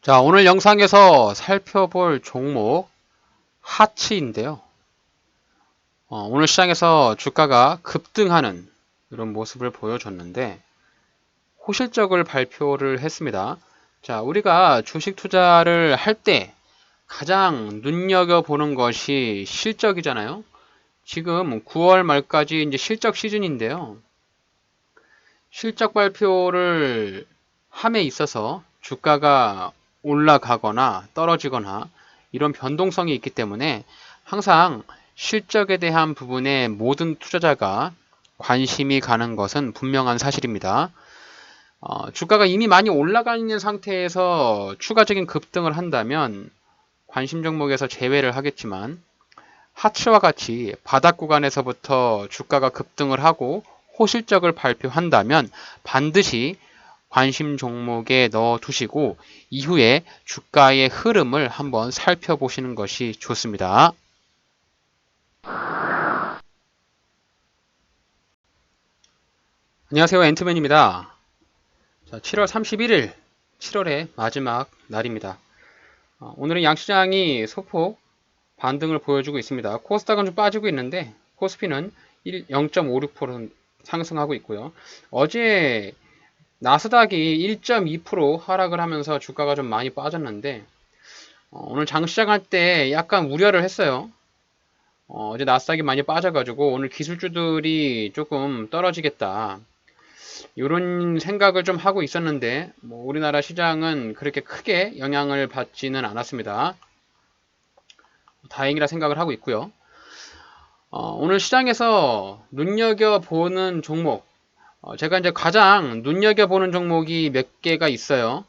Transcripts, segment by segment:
자, 오늘 영상에서 살펴볼 종목 하츠인데요. 오늘 시장에서 주가가 급등하는 이런 모습을 보여줬는데 호실적을 발표를 했습니다. 자, 우리가 주식 투자를 할 때 가장 눈여겨보는 것이 실적이잖아요. 지금 9월 말까지 이제 실적 시즌인데요. 실적 발표를 함에 있어서 주가가 올라가거나 떨어지거나 이런 변동성이 있기 때문에 항상 실적에 대한 부분에 모든 투자자가 관심이 가는 것은 분명한 사실입니다. 주가가 이미 많이 올라가 있는 상태에서 추가적인 급등을 한다면 관심 종목에서 제외를 하겠지만 하츠와 같이 바닥 구간에서부터 주가가 급등을 하고 호실적을 발표한다면 반드시 관심 종목에 넣어 두시고 이후에 주가의 흐름을 한번 살펴보시는 것이 좋습니다. 안녕하세요, 앤트맨입니다. 자, 7월 31일 7월의 마지막 날입니다. 오늘은 양시장이 소폭 반등을 보여주고 있습니다. 코스닥은 좀 빠지고 있는데 코스피는 0.56% 상승하고 있고요. 어제 나스닥이 1.2% 하락을 하면서 주가가 좀 많이 빠졌는데 오늘 장 시작할 때 약간 우려를 했어요. 어제 나스닥이 많이 빠져가지고 오늘 기술주들이 조금 떨어지겠다. 이런 생각을 좀 하고 있었는데 뭐 우리나라 시장은 그렇게 크게 영향을 받지는 않았습니다. 다행이라 생각을 하고 있고요. 오늘 시장에서 눈여겨보는 종목, 제가 이제 가장 눈여겨보는 종목이 몇 개가 있어요.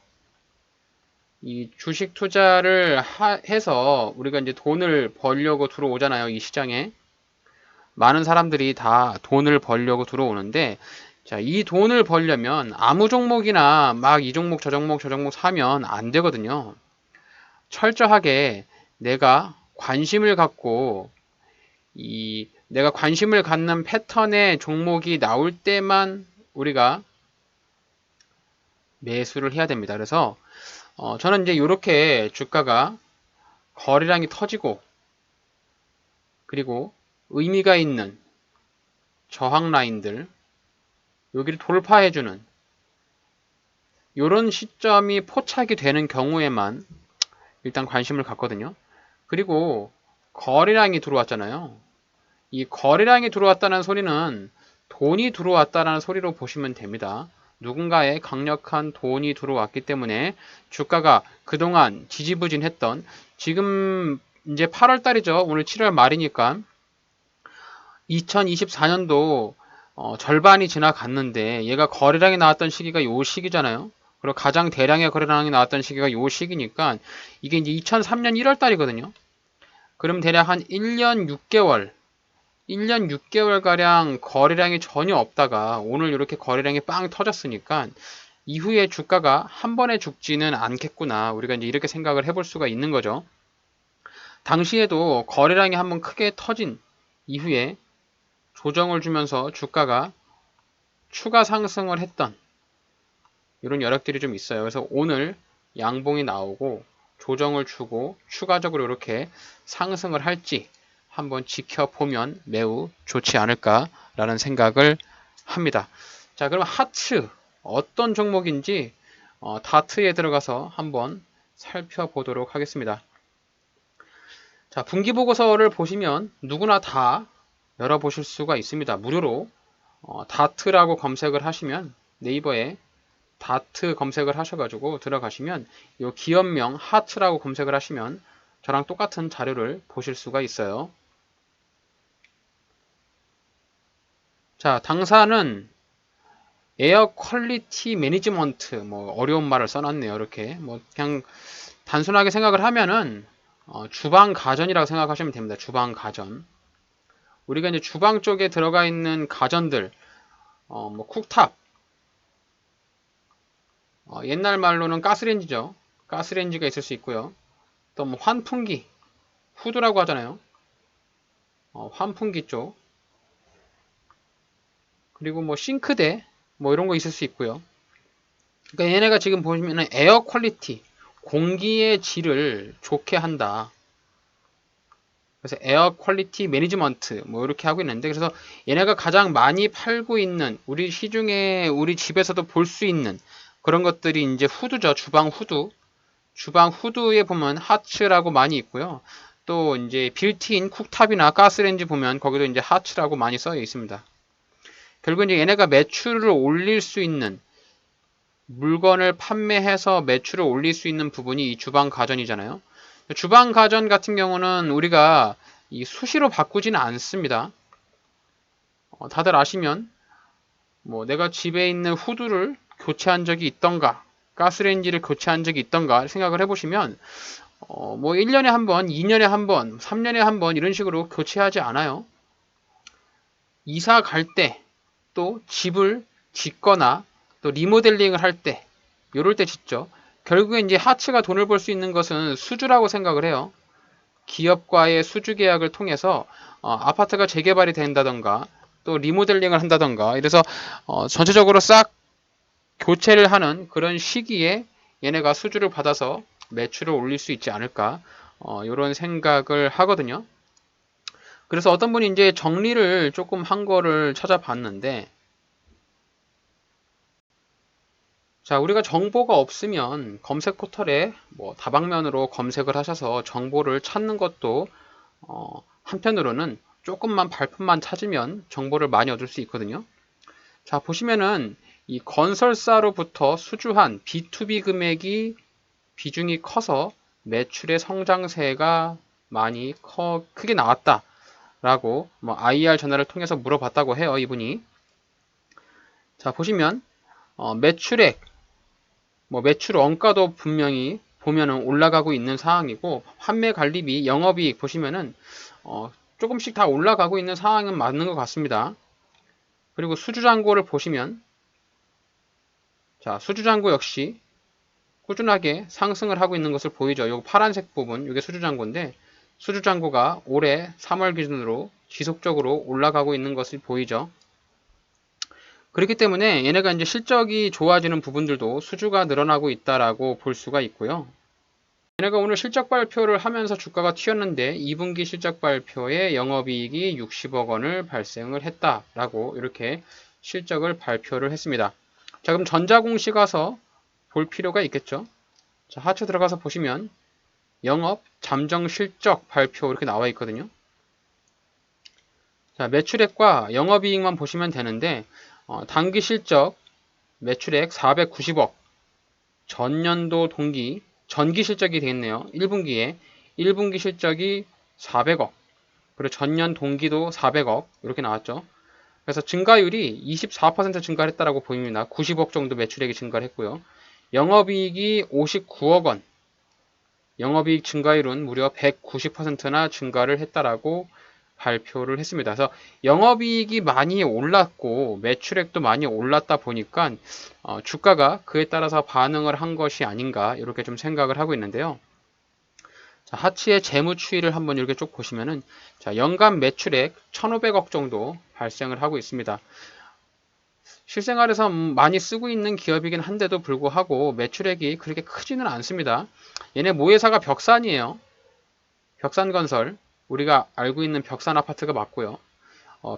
이 주식 투자를 해서 우리가 이제 돈을 벌려고 들어오잖아요. 이 시장에. 많은 사람들이 다 돈을 벌려고 들어오는데, 자, 이 돈을 벌려면 아무 종목이나 막 이 종목, 저 종목, 저 종목 사면 안 되거든요. 철저하게 내가 관심을 갖고 내가 관심을 갖는 패턴의 종목이 나올 때만 우리가 매수를 해야 됩니다. 그래서 저는 이제 이렇게 주가가 거래량이 터지고 그리고 의미가 있는 저항 라인들 여기를 돌파해주는 이런 시점이 포착이 되는 경우에만 일단 관심을 갖거든요. 그리고 거래량이 들어왔잖아요. 이 거래량이 들어왔다는 소리는 돈이 들어왔다는 소리로 보시면 됩니다. 누군가의 강력한 돈이 들어왔기 때문에 주가가 그동안 지지부진했던 지금 이제 8월 달이죠. 오늘 7월 말이니까 2024년도 절반이 지나갔는데 얘가 거래량이 나왔던 시기가 요 시기잖아요. 그리고 가장 대량의 거래량이 나왔던 시기가 요 시기니까 이게 이제 2003년 1월 달이거든요. 그럼 대략 한 1년 6개월 가량 거래량이 전혀 없다가 오늘 이렇게 거래량이 빵 터졌으니까 이후에 주가가 한 번에 죽지는 않겠구나. 우리가 이제 이렇게 생각을 해볼 수가 있는 거죠. 당시에도 거래량이 한번 크게 터진 이후에 조정을 주면서 주가가 추가 상승을 했던 이런 여력들이 좀 있어요. 그래서 오늘 양봉이 나오고 조정을 주고 추가적으로 이렇게 상승을 할지 한번 지켜보면 매우 좋지 않을까라는 생각을 합니다. 자, 그럼 하츠 어떤 종목인지 다트에 들어가서 한번 살펴보도록 하겠습니다. 자, 분기보고서를 보시면 누구나 다 열어보실 수가 있습니다. 무료로 다트라고 검색을 하시면 네이버에 다트 검색을 하셔가지고 들어가시면 이 기업명 하트라고 검색을 하시면 저랑 똑같은 자료를 보실 수가 있어요. 자, 당사는 에어 퀄리티 매니지먼트, 뭐 어려운 말을 써놨네요. 이렇게 뭐 그냥 단순하게 생각을 하면은 주방 가전이라고 생각하시면 됩니다. 주방 가전. 우리가 이제 주방 쪽에 들어가 있는 가전들, 뭐 쿡탑, 옛날 말로는 가스레인지죠. 가스레인지가 있을 수 있고요. 또 뭐 환풍기, 후드라고 하잖아요. 환풍기 쪽. 그리고 뭐 싱크대, 뭐 이런 거 있을 수 있고요. 그러니까 얘네가 지금 보시면은 에어 퀄리티, 공기의 질을 좋게 한다. 그래서 에어 퀄리티 매니지먼트 뭐 이렇게 하고 있는데, 그래서 얘네가 가장 많이 팔고 있는 우리 시중에 우리 집에서도 볼 수 있는 그런 것들이 이제 후드죠. 주방 후드. 주방 후드에 보면 하츠라고 많이 있고요. 또 이제 빌트인 쿡탑이나 가스레인지 보면 거기도 이제 하츠라고 많이 써 있습니다. 결국 이제 얘네가 매출을 올릴 수 있는, 물건을 판매해서 매출을 올릴 수 있는 부분이 이 주방 가전이잖아요. 주방 가전 같은 경우는 우리가 이 수시로 바꾸지는 않습니다. 다들 아시면 뭐 내가 집에 있는 후드를 교체한 적이 있던가, 가스레인지를 교체한 적이 있던가 생각을 해보시면 뭐 1년에 한 번, 2년에 한 번, 3년에 한 번 이런 식으로 교체하지 않아요. 이사 갈 때, 또 집을 짓거나 또 리모델링을 할 때, 요럴 때 짓죠. 결국에 이제 하츠가 돈을 벌 수 있는 것은 수주라고 생각을 해요. 기업과의 수주 계약을 통해서 아파트가 재개발이 된다던가 또 리모델링을 한다던가 이래서 전체적으로 싹 교체를 하는 그런 시기에 얘네가 수주를 받아서 매출을 올릴 수 있지 않을까, 이런 생각을 하거든요. 그래서 어떤 분이 이제 정리를 조금 한 거를 찾아봤는데, 자, 우리가 정보가 없으면 검색 포털에 뭐 다방면으로 검색을 하셔서 정보를 찾는 것도 한편으로는 조금만 발품만 찾으면 정보를 많이 얻을 수 있거든요. 자, 보시면은 이 건설사로부터 수주한 B2B 금액이 비중이 커서 매출의 성장세가 많이 크게 나왔다라고 뭐 IR 전화를 통해서 물어봤다고 해요, 이분이. 자, 보시면 매출액, 뭐 매출 원가도 분명히 보면은 올라가고 있는 상황이고, 판매 관리비, 영업이익 보시면은 조금씩 다 올라가고 있는 상황은 맞는 것 같습니다. 그리고 수주잔고를 보시면, 자, 수주잔고 역시 꾸준하게 상승을 하고 있는 것을 보이죠. 요 파란색 부분, 이게 수주잔고인데, 수주잔고가 올해 3월 기준으로 지속적으로 올라가고 있는 것을 보이죠. 그렇기 때문에 얘네가 이제 실적이 좋아지는 부분들도 수주가 늘어나고 있다라고 볼 수가 있고요. 얘네가 오늘 실적 발표를 하면서 주가가 튀었는데 2분기 실적 발표에 영업이익이 60억 원을 발생을 했다라고 이렇게 실적을 발표를 했습니다. 자, 그럼 전자공시 가서 볼 필요가 있겠죠. 자, 하체 들어가서 보시면 영업 잠정 실적 발표 이렇게 나와 있거든요. 자, 매출액과 영업이익만 보시면 되는데 단기 실적 매출액 490억, 전년도 동기 전기 실적이 되겠네요. 1분기에 1분기 실적이 400억, 그리고 전년 동기도 400억 이렇게 나왔죠. 그래서 증가율이 24% 증가를 했다라고 보입니다. 90억 정도 매출액이 증가를 했고요. 영업이익이 59억 원, 영업이익 증가율은 무려 190%나 증가를 했다라고 발표를 했습니다. 그래서 영업이익이 많이 올랐고 매출액도 많이 올랐다 보니까 주가가 그에 따라서 반응을 한 것이 아닌가 이렇게 좀 생각을 하고 있는데요. 자, 하치의 재무 추이를 한번 이렇게 쭉 보시면은, 자, 연간 매출액 1,500억 정도 발생을 하고 있습니다. 실생활에서 많이 쓰고 있는 기업이긴 한데도 불구하고 매출액이 그렇게 크지는 않습니다. 얘네 모회사가 벽산이에요. 벽산건설. 우리가 알고 있는 벽산 아파트가 맞고요.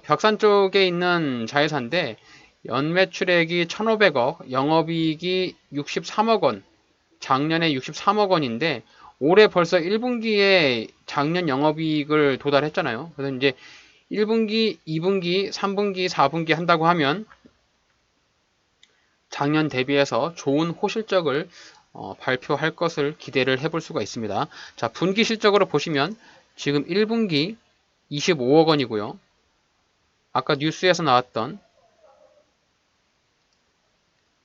벽산 쪽에 있는 자회사인데 연매출액이 1,500억, 영업이익이 63억 원, 작년에 63억 원인데 올해 벌써 1분기에 작년 영업이익을 도달했잖아요. 그래서 이제 1분기, 2분기, 3분기, 4분기 한다고 하면 작년 대비해서 좋은 호실적을 발표할 것을 기대를 해볼 수가 있습니다. 자, 분기 실적으로 보시면 지금 1분기 25억 원이고요. 아까 뉴스에서 나왔던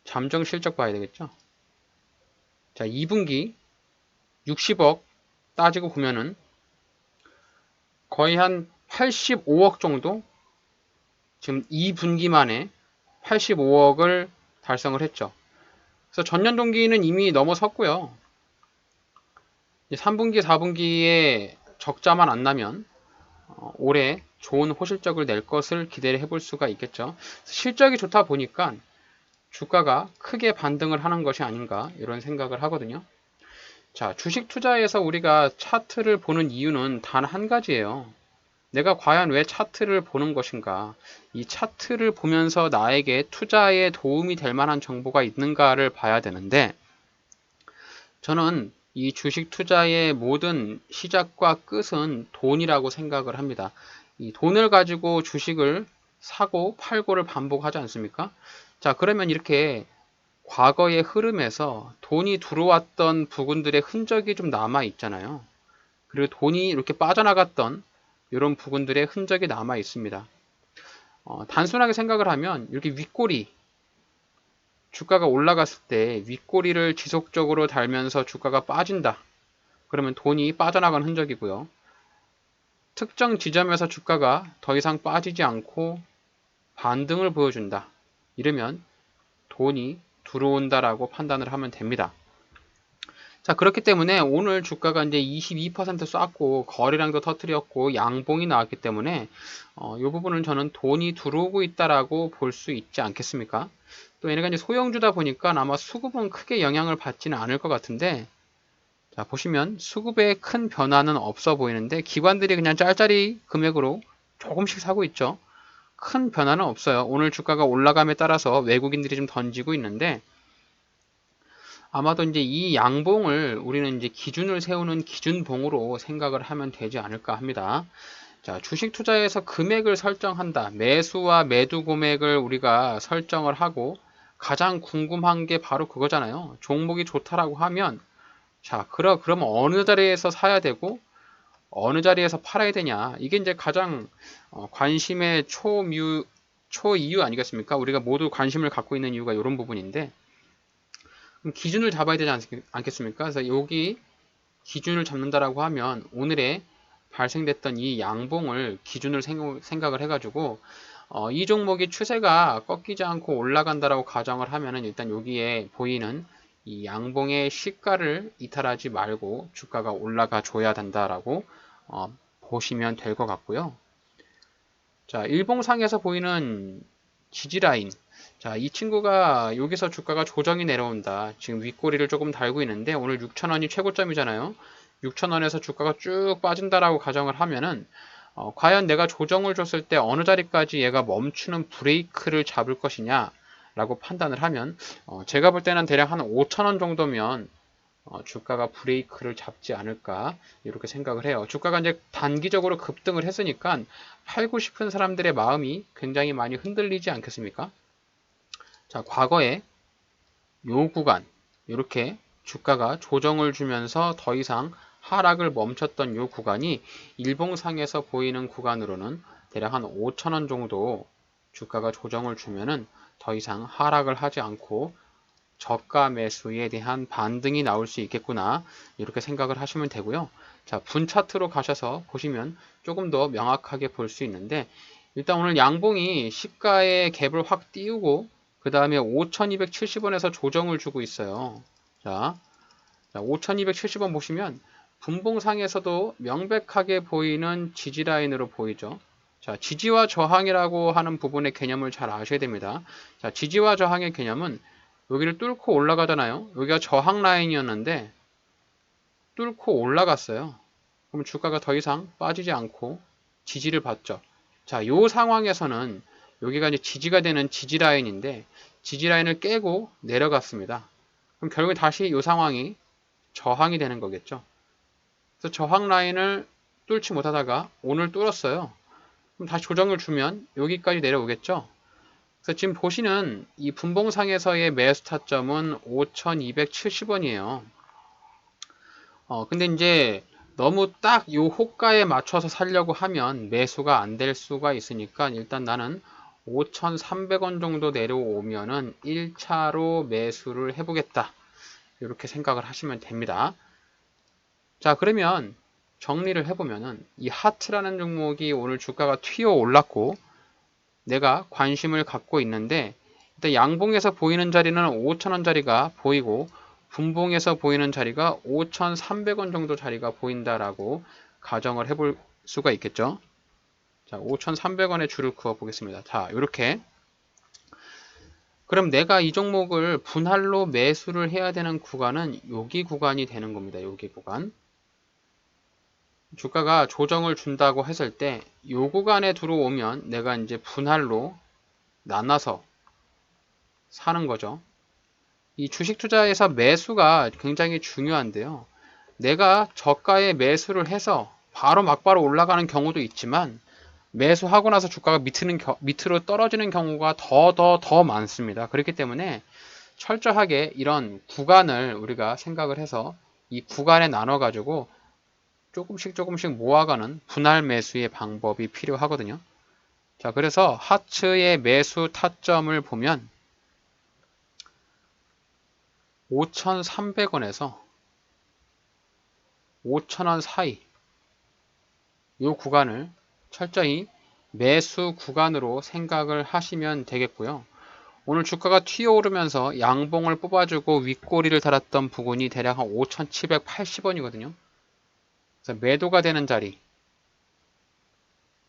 잠정 실적 봐야 되겠죠. 자, 2분기 60억 따지고 보면은 거의 한 85억 정도, 지금 2분기 만에 85억을 달성을 했죠. 그래서 전년 동기는 이미 넘어섰고요. 3분기, 4분기에 적자만 안 나면 올해 좋은 호실적을 낼 것을 기대를 해볼 수가 있겠죠. 실적이 좋다 보니까 주가가 크게 반등을 하는 것이 아닌가 이런 생각을 하거든요. 자, 주식 투자에서 우리가 차트를 보는 이유는 단 한 가지예요. 내가 과연 왜 차트를 보는 것인가? 이 차트를 보면서 나에게 투자에 도움이 될 만한 정보가 있는가를 봐야 되는데, 저는 이 주식 투자의 모든 시작과 끝은 돈이라고 생각을 합니다. 이 돈을 가지고 주식을 사고 팔고를 반복하지 않습니까? 자, 그러면 이렇게 과거의 흐름에서 돈이 들어왔던 부분들의 흔적이 좀 남아 있잖아요. 그리고 돈이 이렇게 빠져나갔던 이런 부분들의 흔적이 남아 있습니다. 단순하게 생각을 하면 이렇게 윗꼬리, 주가가 올라갔을 때 윗꼬리를 지속적으로 달면서 주가가 빠진다. 그러면 돈이 빠져나간 흔적이고요. 특정 지점에서 주가가 더 이상 빠지지 않고 반등을 보여준다. 이러면 돈이 들어온다라고 판단을 하면 됩니다. 자, 그렇기 때문에 오늘 주가가 이제 22% 쐈고 거래량도 터뜨렸고 양봉이 나왔기 때문에 이 부분은 저는 돈이 들어오고 있다라고 볼 수 있지 않겠습니까? 또 얘네가 이제 소형주다 보니까 아마 수급은 크게 영향을 받지는 않을 것 같은데, 자, 보시면 수급에 큰 변화는 없어 보이는데 기관들이 그냥 짤짤이 금액으로 조금씩 사고 있죠. 큰 변화는 없어요. 오늘 주가가 올라감에 따라서 외국인들이 좀 던지고 있는데, 아마도 이제 이 양봉을 우리는 이제 기준을 세우는 기준봉으로 생각을 하면 되지 않을까 합니다. 자, 주식 투자에서 금액을 설정한다. 매수와 매도 금액을 우리가 설정을 하고 가장 궁금한 게 바로 그거잖아요. 종목이 좋다라고 하면, 자, 그러면 어느 자리에서 사야 되고 어느 자리에서 팔아야 되냐. 이게 이제 가장 관심의 초이유 아니겠습니까? 우리가 모두 관심을 갖고 있는 이유가 이런 부분인데, 그럼 기준을 잡아야 되지 않겠습니까? 그래서 여기 기준을 잡는다라고 하면 오늘의 발생됐던 이 양봉을 기준을 생각을 해가지고 이 종목이 추세가 꺾이지 않고 올라간다라고 가정을 하면은 일단 여기에 보이는 이 양봉의 시가를 이탈하지 말고 주가가 올라가 줘야 된다라고 보시면 될 것 같고요. 자, 일봉상에서 보이는 지지라인. 자, 이 친구가 여기서 주가가 조정이 내려온다. 지금 윗꼬리를 조금 달고 있는데 오늘 6,000원이 최고점이잖아요. 6,000원에서 주가가 쭉 빠진다라고 가정을 하면은 과연 내가 조정을 줬을 때 어느 자리까지 얘가 멈추는 브레이크를 잡을 것이냐 라고 판단을 하면 제가 볼 때는 대략 한 5,000원 정도면 주가가 브레이크를 잡지 않을까 이렇게 생각을 해요. 주가가 이제 단기적으로 급등을 했으니까 팔고 싶은 사람들의 마음이 굉장히 많이 흔들리지 않겠습니까? 자, 과거에 요 구간 이렇게 주가가 조정을 주면서 더 이상 하락을 멈췄던 요 구간이 일봉상에서 보이는 구간으로는 대략 한 5,000원 정도 주가가 조정을 주면은 더 이상 하락을 하지 않고 저가 매수에 대한 반등이 나올 수 있겠구나 이렇게 생각을 하시면 되고요. 자, 분 차트로 가셔서 보시면 조금 더 명확하게 볼 수 있는데, 일단 오늘 양봉이 시가의 갭을 확 띄우고 그 다음에 5,270원에서 조정을 주고 있어요. 자, 5,270원 보시면 분봉상에서도 명백하게 보이는 지지 라인으로 보이죠. 자, 지지와 저항이라고 하는 부분의 개념을 잘 아셔야 됩니다. 자, 지지와 저항의 개념은 여기를 뚫고 올라가잖아요. 여기가 저항 라인이었는데 뚫고 올라갔어요. 그럼 주가가 더 이상 빠지지 않고 지지를 받죠. 자, 요 상황에서는 여기가 이제 지지가 되는 지지 라인인데 지지 라인을 깨고 내려갔습니다. 그럼 결국에 다시 이 상황이 저항이 되는 거겠죠. 그래서 저항 라인을 뚫지 못하다가 오늘 뚫었어요. 그럼 다시 조정을 주면 여기까지 내려오겠죠. 그래서 지금 보시는 이 분봉상에서의 매수 타점은 5,270원이에요. 근데 이제 너무 딱 요 호가에 맞춰서 살려고 하면 매수가 안 될 수가 있으니까 일단 나는 5,300원 정도 내려오면은 1차로 매수를 해보겠다. 이렇게 생각을 하시면 됩니다. 자, 그러면 정리를 해보면은 이 하트라는 종목이 오늘 주가가 튀어 올랐고 내가 관심을 갖고 있는데 일단 양봉에서 보이는 자리는 5,000원짜리가 보이고 분봉에서 보이는 자리가 5,300원 정도 자리가 보인다라고 가정을 해볼 수가 있겠죠. 자, 5,300원의 줄을 그어 보겠습니다. 자, 이렇게 그럼 내가 이 종목을 분할로 매수를 해야 되는 구간은 여기 구간이 되는 겁니다. 여기 구간. 주가가 조정을 준다고 했을 때 이 구간에 들어오면 내가 이제 분할로 나눠서 사는 거죠. 이 주식 투자에서 매수가 굉장히 중요한데요. 내가 저가에 매수를 해서 바로 막바로 올라가는 경우도 있지만 매수하고 나서 주가가 밑으로 떨어지는 경우가 더 많습니다. 그렇기 때문에 철저하게 이런 구간을 우리가 생각을 해서 이 구간에 나눠 가지고 조금씩 모아가는 분할 매수의 방법이 필요하거든요. 자, 그래서 하츠의 매수 타점을 보면 5,300원에서 5,000원 사이 이 구간을 철저히 매수 구간으로 생각을 하시면 되겠고요. 오늘 주가가 튀어오르면서 양봉을 뽑아주고 윗꼬리를 달았던 부분이 대략 한 5,780원이거든요. 그래서 매도가 되는 자리,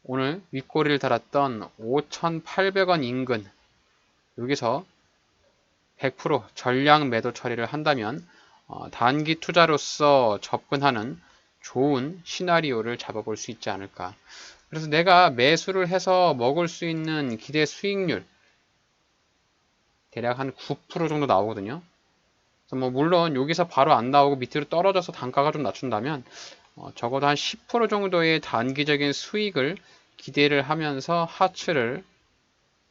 오늘 윗꼬리를 달았던 5,800원 인근, 여기서 100% 전량 매도 처리를 한다면 단기 투자로서 접근하는 좋은 시나리오를 잡아볼 수 있지 않을까. 그래서 내가 매수를 해서 먹을 수 있는 기대 수익률 대략 한 9% 정도 나오거든요. 그래서 뭐 물론 여기서 바로 안 나오고 밑으로 떨어져서 단가가 좀 낮춘다면 적어도 한 10% 정도의 단기적인 수익을 기대를 하면서 하츠를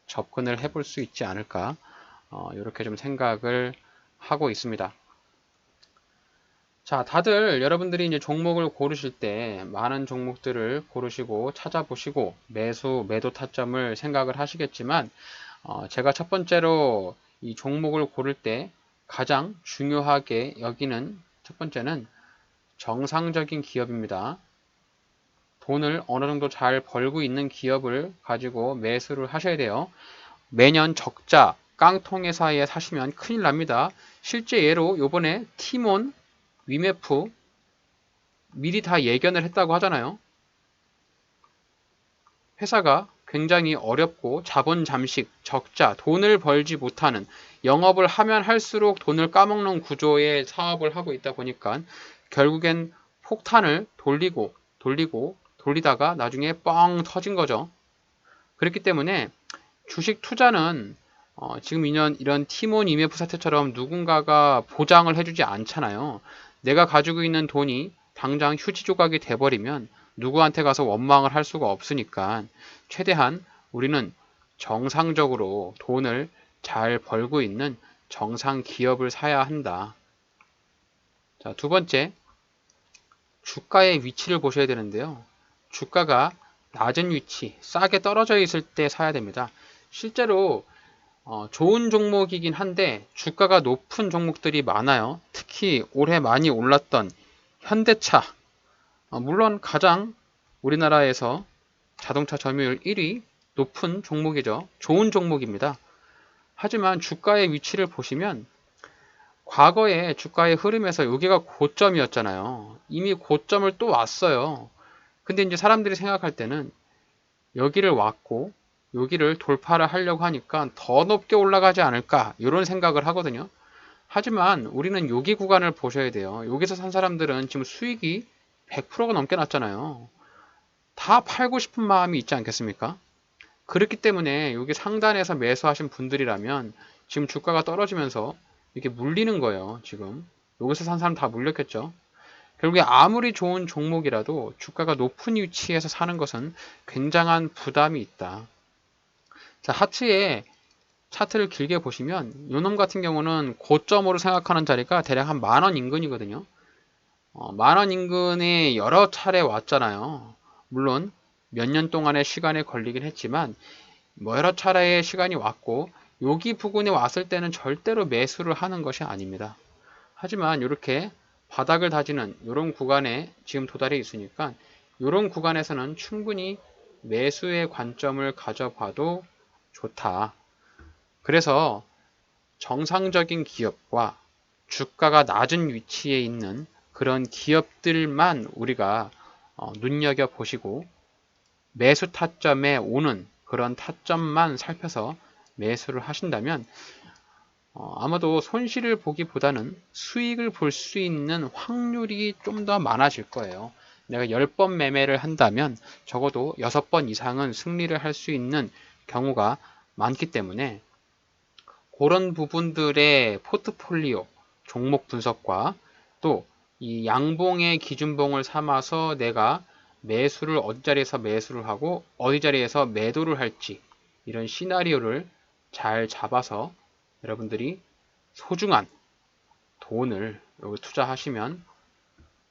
접근을 해볼 수 있지 않을까. 이렇게 좀 생각을 하고 있습니다. 자, 다들 여러분들이 이제 종목을 고르실 때 많은 종목들을 고르시고 찾아보시고 매도 타점을 생각을 하시겠지만 제가 첫 번째로 이 종목을 고를 때 가장 중요하게 여기는 첫 번째는 정상적인 기업입니다. 돈을 어느 정도 잘 벌고 있는 기업을 가지고 매수를 하셔야 돼요. 매년 적자, 깡통회 사이에 사시면 큰일 납니다. 실제 예로 요번에 티몬, 위메프 미리 다 예견을 했다고 하잖아요. 회사가 굉장히 어렵고 자본 잠식, 적자, 돈을 벌지 못하는 영업을 하면 할수록 돈을 까먹는 구조의 사업을 하고 있다 보니까 결국엔 폭탄을 돌리다가 나중에 뻥 터진 거죠. 그렇기 때문에 주식 투자는 지금 이런 티몬 EMF 사태처럼 누군가가 보장을 해주지 않잖아요. 내가 가지고 있는 돈이 당장 휴지 조각이 돼버리면 누구한테 가서 원망을 할 수가 없으니까 최대한 우리는 정상적으로 돈을 잘 벌고 있는 정상 기업을 사야 한다. 자, 두 번째, 주가의 위치를 보셔야 되는데요. 주가가 낮은 위치, 싸게 떨어져 있을 때 사야 됩니다. 실제로 좋은 종목이긴 한데 주가가 높은 종목들이 많아요. 특히 올해 많이 올랐던 현대차, 물론 가장 우리나라에서 자동차 점유율 1위 높은 종목이죠. 좋은 종목입니다. 하지만 주가의 위치를 보시면 과거에 주가의 흐름에서 여기가 고점이었잖아요. 이미 고점을 또 왔어요. 근데 이제 사람들이 생각할 때는 여기를 왔고 여기를 돌파를 하려고 하니까 더 높게 올라가지 않을까 이런 생각을 하거든요. 하지만 우리는 여기 구간을 보셔야 돼요. 여기서 산 사람들은 지금 수익이 100%가 넘게 났잖아요. 다 팔고 싶은 마음이 있지 않겠습니까? 그렇기 때문에 여기 상단에서 매수하신 분들이라면 지금 주가가 떨어지면서 이렇게 물리는 거예요. 지금 여기서 산 사람 다 물렸겠죠. 결국에 아무리 좋은 종목이라도 주가가 높은 위치에서 사는 것은 굉장한 부담이 있다. 자, 하츠의 차트를 길게 보시면 요놈 같은 경우는 고점으로 생각하는 자리가 대략 한 10,000원 인근이거든요. 10,000원 인근에 여러 차례 왔잖아요. 물론 몇 년 동안의 시간이 걸리긴 했지만 뭐 여러 차례의 시간이 왔고 여기 부근에 왔을 때는 절대로 매수를 하는 것이 아닙니다. 하지만 이렇게 바닥을 다지는 이런 구간에 지금 도달해 있으니까 이런 구간에서는 충분히 매수의 관점을 가져봐도 좋다. 그래서 정상적인 기업과 주가가 낮은 위치에 있는 그런 기업들만 우리가 눈여겨보시고 매수 타점에 오는 그런 타점만 살펴서 매수를 하신다면 아마도 손실을 보기보다는 수익을 볼 수 있는 확률이 좀 더 많아질 거예요. 내가 10번 매매를 한다면 적어도 6번 이상은 승리를 할 수 있는 경우가 많기 때문에 그런 부분들의 포트폴리오, 종목 분석과 또 이 양봉의 기준봉을 삼아서 내가 매수를 어디 자리에서 매수를 하고 어디 자리에서 매도를 할지 이런 시나리오를 잘 잡아서 여러분들이 소중한 돈을 여기 투자하시면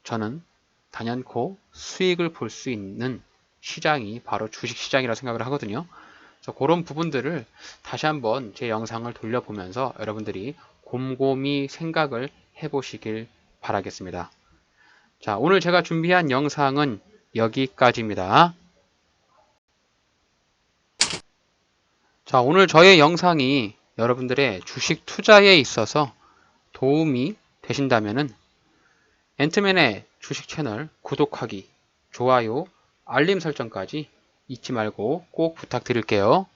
저는 단연코 수익을 볼 수 있는 시장이 바로 주식시장이라고 생각을 하거든요. 그래서 그런 부분들을 다시 한번 제 영상을 돌려보면서 여러분들이 곰곰이 생각을 해보시길 바라겠습니다. 자, 오늘 제가 준비한 영상은 여기까지입니다. 자, 오늘 저의 영상이 여러분들의 주식 투자에 있어서 도움이 되신다면은 앤트맨의 주식 채널 구독하기, 좋아요, 알림 설정까지 잊지 말고 꼭 부탁드릴게요.